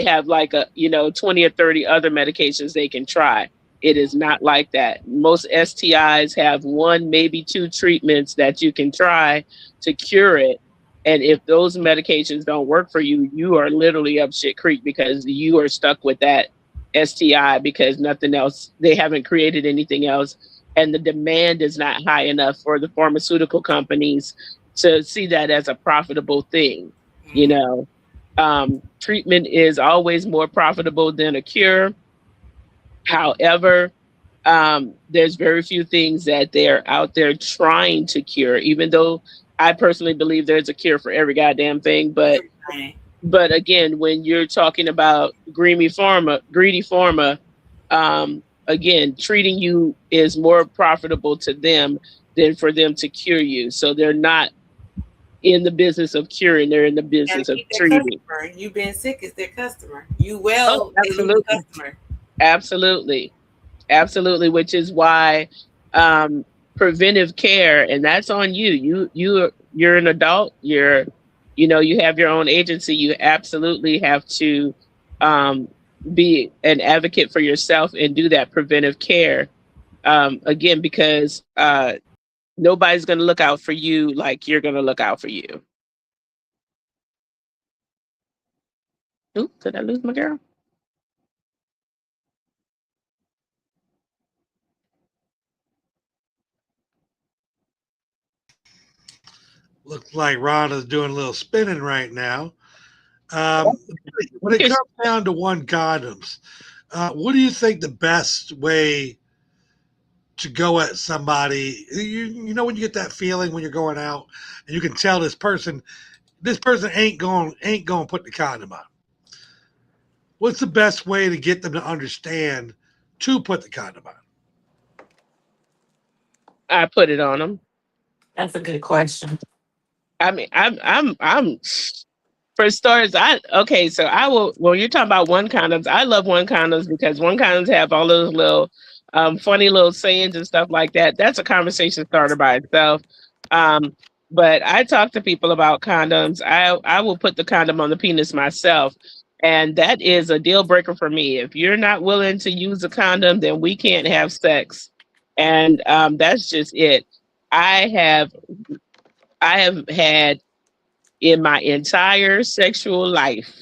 have like 20 or 30 other medications they can try. It is not like that. Most STIs have one, maybe two treatments that you can try to cure it. And if those medications don't work for you, you are literally up shit creek because you are stuck with that STI because nothing else, they haven't created anything else. And the demand is not high enough for the pharmaceutical companies to see that as a profitable thing. Treatment is always more profitable than a cure. However, there's very few things that they're out there trying to cure, even though I personally believe there's a cure for every goddamn thing. But again, when you're talking about greedy pharma, again, treating you is more profitable to them than for them to cure you. So they're not in the business of curing; they're in the business of treating. You being sick is their customer. You well, absolutely, customer. Absolutely, which is why preventive care, and that's on you. You're an adult. You have your own agency. You absolutely have to be an advocate for yourself and do that preventive care. Again, because nobody's going to look out for you like you're going to look out for you. Ooh, did I lose my girl? Looks like Rhonda's doing a little spinning right now. When it comes down to one condoms, what do you think the best way to go at somebody? You know when you get that feeling when you're going out and you can tell this person ain't going to put the condom on. What's the best way to get them to understand to put the condom on? I put it on them. That's a good question. I mean, I'm for starters, so I will, when you're talking about one condoms, I love one condoms because one condoms have all those little funny little sayings and stuff like that. That's a conversation starter by itself. But I talk to people about condoms. I will put the condom on the penis myself. And that is a deal breaker for me. If you're not willing to use a condom, then we can't have sex. And that's just it. I have had in my entire sexual life,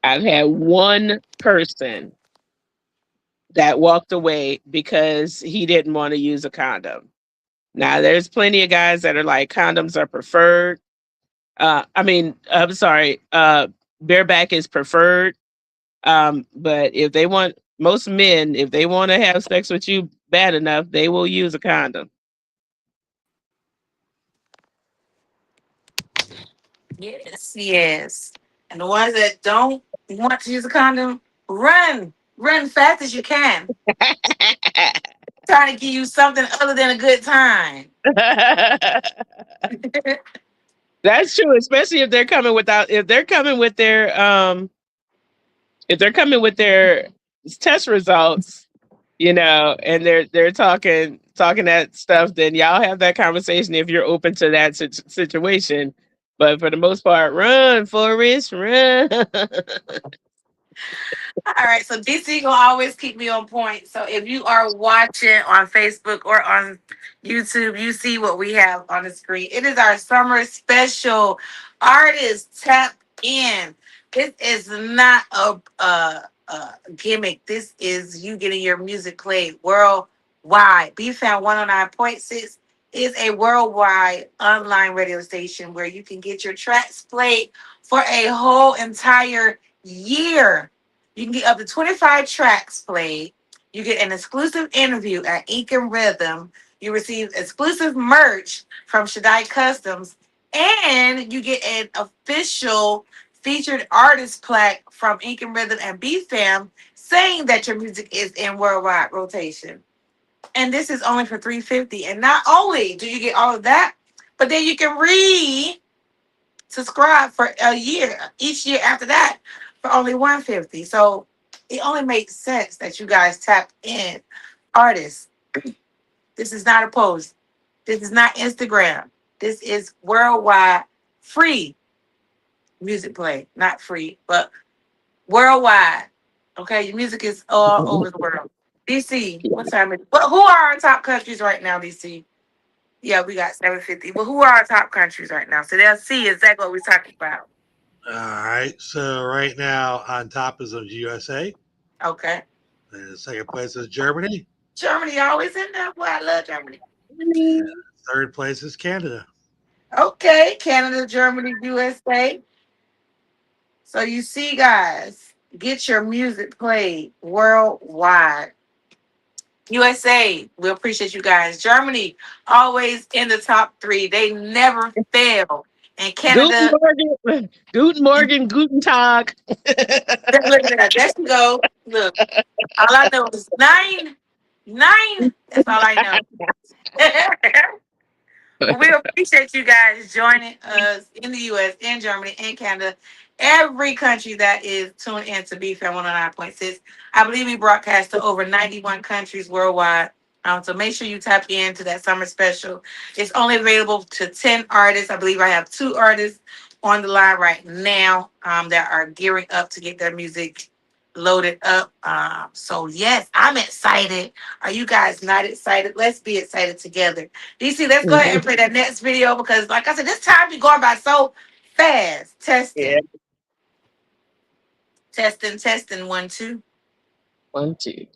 I've had one person that walked away because he didn't want to use a condom. Now, there's plenty of guys that are like, condoms are preferred. Bareback is preferred. But if they want most men, if they want to have sex with you bad enough, they will use a condom. Yes. And the ones that don't want to use a condom, run fast as you can. Trying to give you something other than a good time. That's true, especially if they're coming without if they're coming with their test results, and they're talking that stuff, then y'all have that conversation if you're open to that situation. But for the most part, run, Forrest, run. All right, so DC gonna always keep me on point. So if you are watching on Facebook or on YouTube, you see what we have on the screen. It is our summer special. Artists tap in. This is not a gimmick. This is you getting your music played worldwide. BFAM 109.6 is a worldwide online radio station where you can get your tracks played for a whole entire year. You can get up to 25 tracks played. You get an exclusive interview at Ink and Rhythm. You receive exclusive merch from Shaddai Customs. And you get an official featured artist plaque from Ink and Rhythm and BFAM saying that your music is in worldwide rotation. And this is only for $350. And not only do you get all of that, but then you can subscribe for a year, each year after that for only $150. So it only makes sense that you guys tap in. Artists, this is not a post. This is not Instagram. This is worldwide free music play. Not free, but worldwide. Okay, your music is all over the world. DC, what time is it? Well, who are our top countries right now, DC? Yeah, we got 750. But who are our top countries right now? So they'll see exactly what we're talking about. All right. So right now on top is the USA. Okay. And second place is Germany. Germany always in there. Boy, I love Germany. Third place is Canada. Okay, Canada, Germany, USA. So you see, guys, get your music played worldwide. USA, we appreciate you guys. Germany, always in the top 3. They never fail. And Guten Canada, Morgen, Guten Morgen, Guten Tag. look at that. There you go. Look, all I know is 9. 9. That's all I know. Well, we appreciate you guys joining us in the US, in Germany, in Canada, every country that is tuned in to BFAM 109.6. I believe we broadcast to over 91 countries worldwide. So make sure you tap into that summer special. It's only available to 10 artists. I believe I have 2 artists on the line right now that are gearing up to get their music loaded up. So yes, I'm excited. Are you guys not excited? Let's be excited together. DC, let's go ahead and play that next video because, like I said, this time be going by so fast. Testing. Yeah. Testing. 1, 2. 1, 2.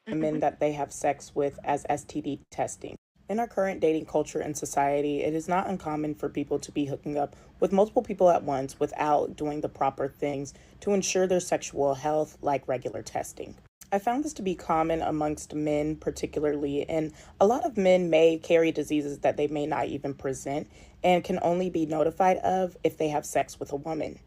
Women that they have sex with as STD testing. In our current dating culture and society, it is not uncommon for people to be hooking up with multiple people at once without doing the proper things to ensure their sexual health, like regular testing. I found this to be common amongst men particularly, and a lot of men may carry diseases that they may not even present and can only be notified of if they have sex with a woman.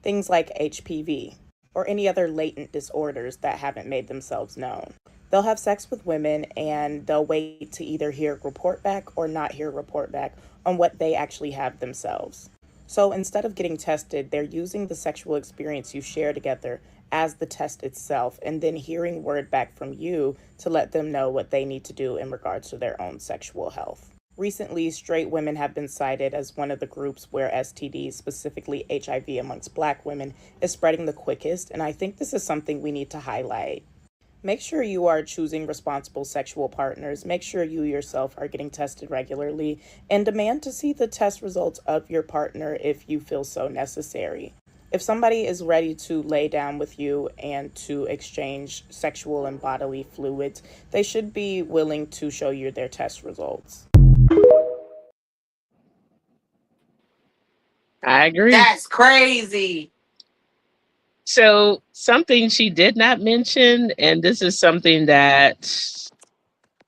Things like HPV or any other latent disorders that haven't made themselves known. They'll have sex with women and they'll wait to either hear a report back or not hear a report back on what they actually have themselves. So instead of getting tested, they're using the sexual experience you share together as the test itself and then hearing word back from you to let them know what they need to do in regards to their own sexual health. Recently, straight women have been cited as one of the groups where STDs, specifically HIV amongst Black women, is spreading the quickest, and I think this is something we need to highlight. Make sure you are choosing responsible sexual partners. Make sure you yourself are getting tested regularly and demand to see the test results of your partner if you feel so necessary. If somebody is ready to lay down with you and to exchange sexual and bodily fluids, they should be willing to show you their test results. I agree. That's crazy. So something she did not mention, and this is something that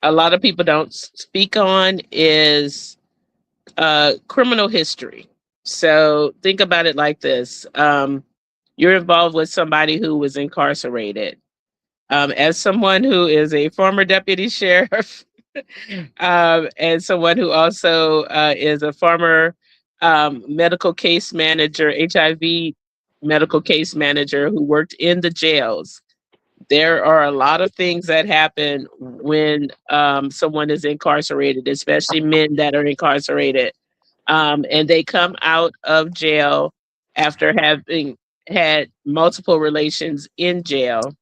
a lot of people don't speak on, is criminal history. So think about it like this: you're involved with somebody who was incarcerated. As someone who is a former deputy sheriff, and someone who also is a former medical case manager, HIV medical case manager who worked in the jails, there are a lot of things that happen when someone is incarcerated, especially men that are incarcerated. And they come out of jail after having had multiple relations in jail.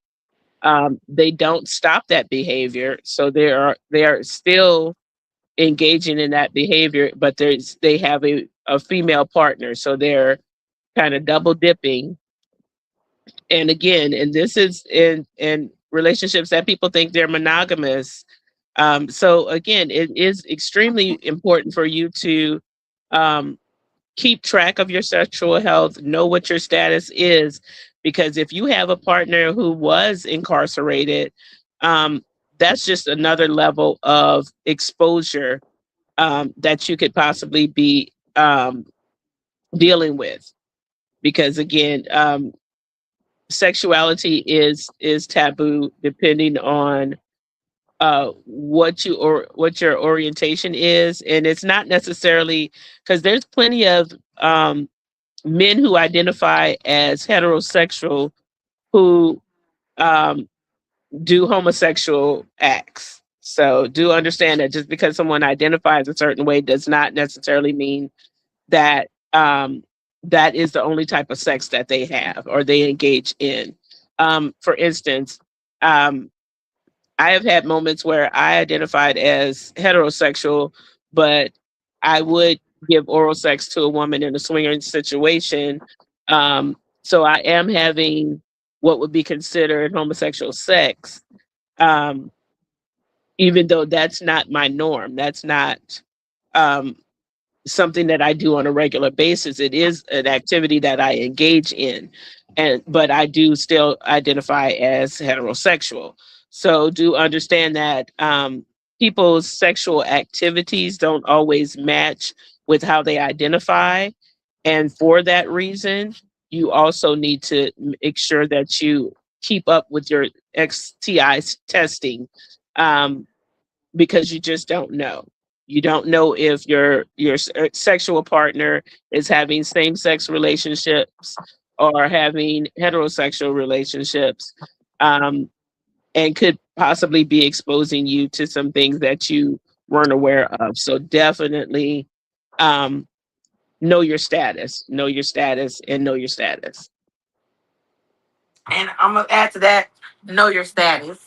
They don't stop that behavior, so they are still engaging in that behavior, but they have a female partner, so they're kind of double dipping. And again, and this is in relationships that people think they're monogamous. So again, it is extremely important for you to um, keep track of your sexual health, know what your status is, because if you have a partner who was incarcerated, um, that's just another level of exposure that you could possibly be dealing with. Because again, sexuality is taboo depending on what your orientation is, and it's not necessarily because there's plenty of men who identify as heterosexual who um, do homosexual acts. So do understand that just because someone identifies a certain way does not necessarily mean that that is the only type of sex that they have or they engage in. For instance, um, I have had moments where I identified as heterosexual, but I would give oral sex to a woman in a swinger situation. So I am having what would be considered homosexual sex, um, even though that's not my norm. That's not um, something that I do on a regular basis. It is an activity that I engage in, and but I do still identify as heterosexual. So do understand that people's sexual activities don't always match with how they identify, and for that reason, you also need to make sure that you keep up with your STI testing. Um, because you just don't know. You don't know if your sexual partner is having same sex relationships or having heterosexual relationships, um, and could possibly be exposing you to some things that you weren't aware of. So definitely um, know your status, know your status, and know your status. And I'm gonna add to that, know your status.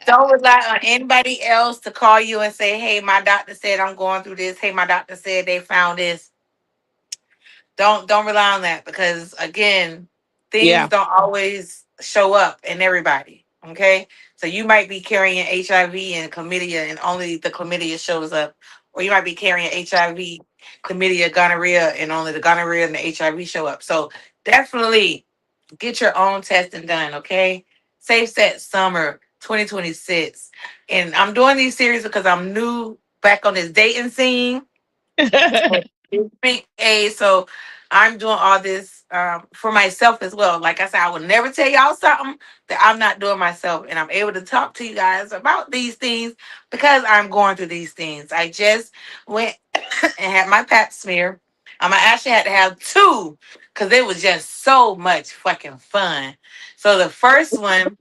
Don't rely on anybody else to call you and say, hey, my doctor said I'm going through this. Hey, my doctor said they found this. Don't rely on that because again, things Yeah. don't always show up in everybody. Okay. So you might be carrying HIV and chlamydia and only the chlamydia shows up. Or you might be carrying HIV, chlamydia, gonorrhea, and only the gonorrhea and the HIV show up. So definitely get your own testing done, okay? Safe Set Summer 2026. And I'm doing these series because I'm new back on this dating scene. Big A, so I'm doing all this for myself as well. Like I said, I would never tell y'all something that I'm not doing myself, and I'm able to talk to you guys about these things because I'm going through these things. I just went and had my pap smear. I actually had to have two because it was just so much fucking fun. So the first one,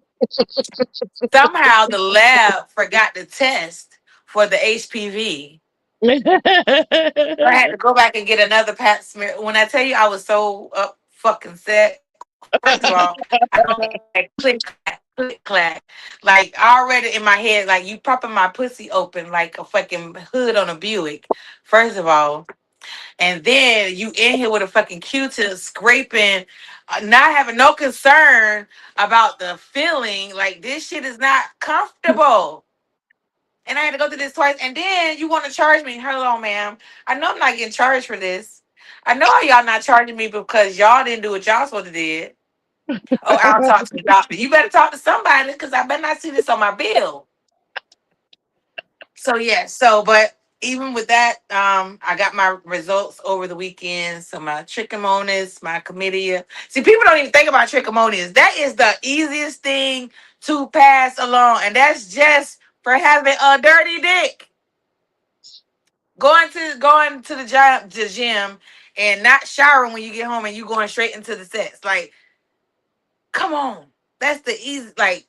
somehow the lab forgot to test for the HPV. I had to go back and get another pap smear. When I tell you I was so up fucking set, first of all, I don't like click clack. Like already in my head, like you popping my pussy open like a fucking hood on a Buick. First of all. And then you in here with a fucking Q-tip scraping, not having no concern about the feeling. Like this shit is not comfortable. And I had to go through this twice. And then you want to charge me. Hello, ma'am. I know I'm not getting charged for this. I know y'all not charging me because y'all didn't do what y'all supposed to did. Oh, I'll talk to the doctor. You better talk to somebody because I better not see this on my bill. So yeah, but even with that, I got my results over the weekend. So my trichomonas, my chlamydia. See, people don't even think about trichomonas. That is the easiest thing to pass along, and that's just for having a dirty dick. Going to the gym, and not showering when you get home, and you going straight into the sex. Like, come on, that's the easy. Like,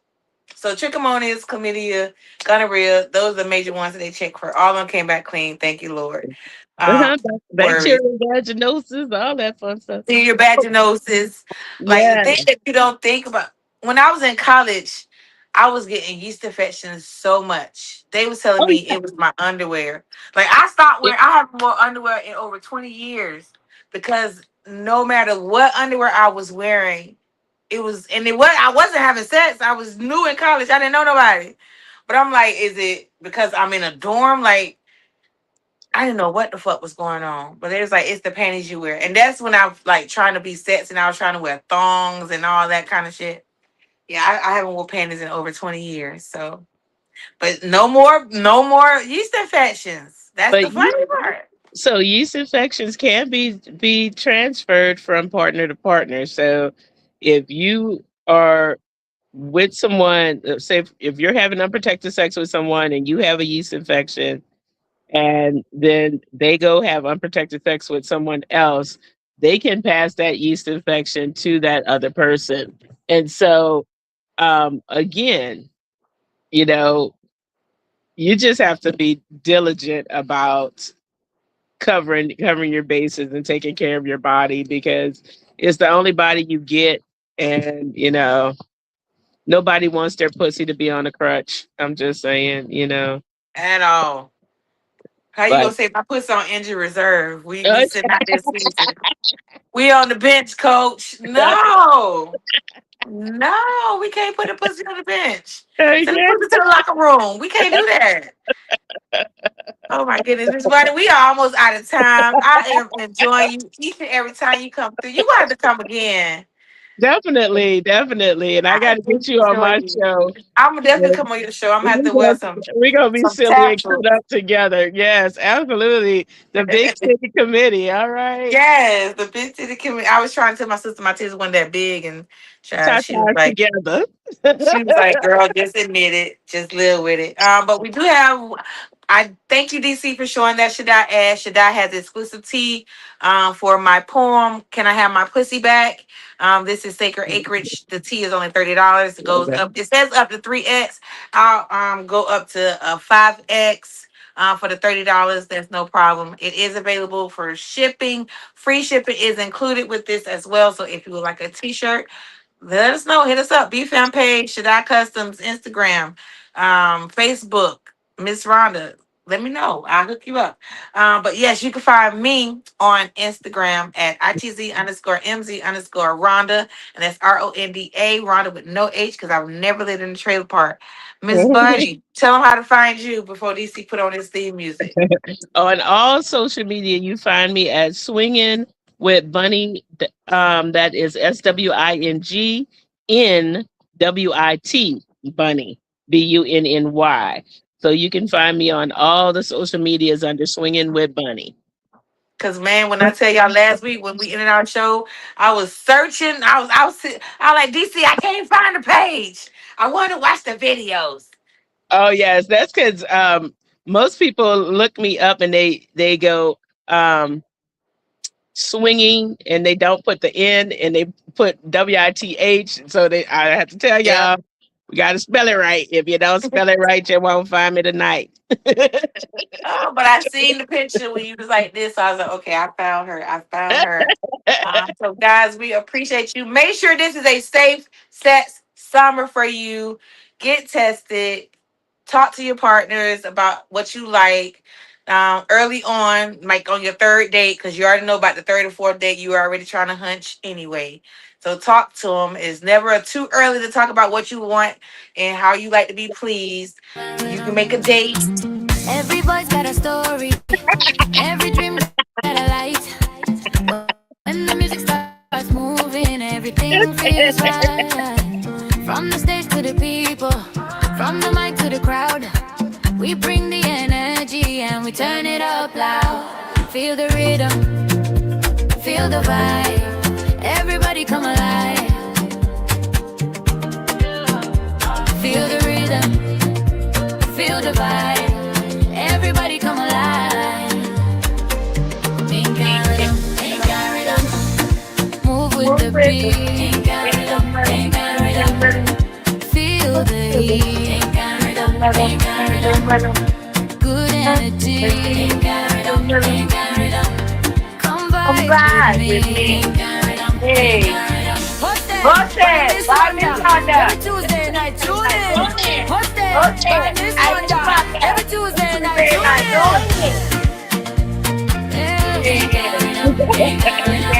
so trichomonias, chlamydia, gonorrhea, those are the major ones that they check for. All of them came back clean. Thank you, Lord. Uh-huh. Worries. Bacterial vaginosis, all that fun stuff. Your vaginosis. Like the Yeah. thing that you don't think about. When I was in college, I was getting yeast infections so much. They was telling Oh, me it was my underwear. Like I stopped yeah. wearing. I haven't worn underwear in over 20 years because no matter what underwear I was wearing, it was, and it was, I wasn't having sex. I was new in college. I didn't know nobody. But I'm like, is it because I'm in a dorm? Like, I didn't know what the fuck was going on. But it was like, it's the panties you wear. And that's when I was like trying to be sexy and I was trying to wear thongs and all that kind of shit. Yeah, I haven't worn panties in over 20 years. So, but no more yeast infections. That's the But funny part. so yeast infections can be transferred from partner to partner. So if you are with someone, say if you're having unprotected sex with someone and you have a yeast infection, and then they go have unprotected sex with someone else, they can pass that yeast infection to that other person. And so, again, you know, you just have to be diligent about covering your bases and taking care of your body because it's the only body you get, and nobody wants their pussy to be on a crutch. I'm just saying. At all. How you But gonna say my pussy on injury reserve? We sitting out there season. We on the bench, coach. No. No, we can't put a pussy on the bench. Send the okay. pussy to the locker room. We can't do that. Oh my goodness, Miss Bunny, we are almost out of time. I am enjoying you each and every time you come through. You gonna have to come again. Definitely, definitely. And I I got to do get you on enjoy my you. show. I'm gonna definitely We're come on your show. I'm gonna have to wear gonna be some silly and tassels. cut up together. Yes, absolutely. The big city committee. All right. Yes, the big titty community. I was trying to tell my sister my titties weren't that big, and she was Tatas like, together. "Girl, just admit it, just live with it." But we do have. I thank you, DC, for showing that Shaddai ad. Shaddai has exclusive tea for my poem. Can I have my pussy back? This is Sacred Acreage. The tea is only $30. It goes up. It says up to 3x. I'll go up to 5x. For the $30, there's no problem. It is available for shipping. Free shipping is included with this as well. So if you would like a t-shirt, let us know. Hit us up. BFAM page, Shaddai Customs, Instagram, Facebook, Miss Rhonda. Let me know. I'll hook you up. But yes, you can find me on Instagram at ITZ_MZ_Rhonda. And that's RONDA, Rhonda with no H, because I've never lived in the trailer park. Miss Bunny, tell them how to find you before DC put on his theme music. On all social media, you find me at Swinging with Bunny. That is SWINGNWIT Bunny, BUNNY. So you can find me on all the social medias under Swinging with Bunny. Cause man, when I tell y'all last week when we ended our show, I was searching. I was like, DC, I can't find the page. I want to watch the videos. Oh yes, that's because most people look me up and they go swinging and they don't put the N and they put WITH. So I have to tell Yeah. y'all, we got to spell it right. If you don't spell it right, you won't find me tonight. Oh, but I seen the picture when you was like this. So I was like, okay, I found her. I found her. So guys, we appreciate you. Make sure this is a safe sex summer for you. Get tested. Talk to your partners about what you like. Early on, like on your third date, because you already know about the third or fourth date, you are already trying to hunch anyway. So talk to them. It's never too early to talk about what you want and how you like to be pleased. You can make a date. Every boy's got a story. Every dream got a light. everything feels right. From the stage to the people, from the mic to the crowd, we bring the energy and we turn it up loud. Feel the rhythm, feel the vibe, everybody come alive. Feel the rhythm, feel the vibe, everybody come alive. Ain't got rhythm, ain't got rhythm, move with the beat. Ain't got rhythm, ain't got rhythm, feel the heat. Ain't got rhythm, ain't got rhythm, good energy. Ain't got rhythm, ain't got rhythm, come vibe with me. Ain't got rhythm, ain't got rhythm. What's that? Every Tuesday night, tune in. What's that? This one, every Tuesday night, tune in. Ain't got rhythm, ain't got rhythm.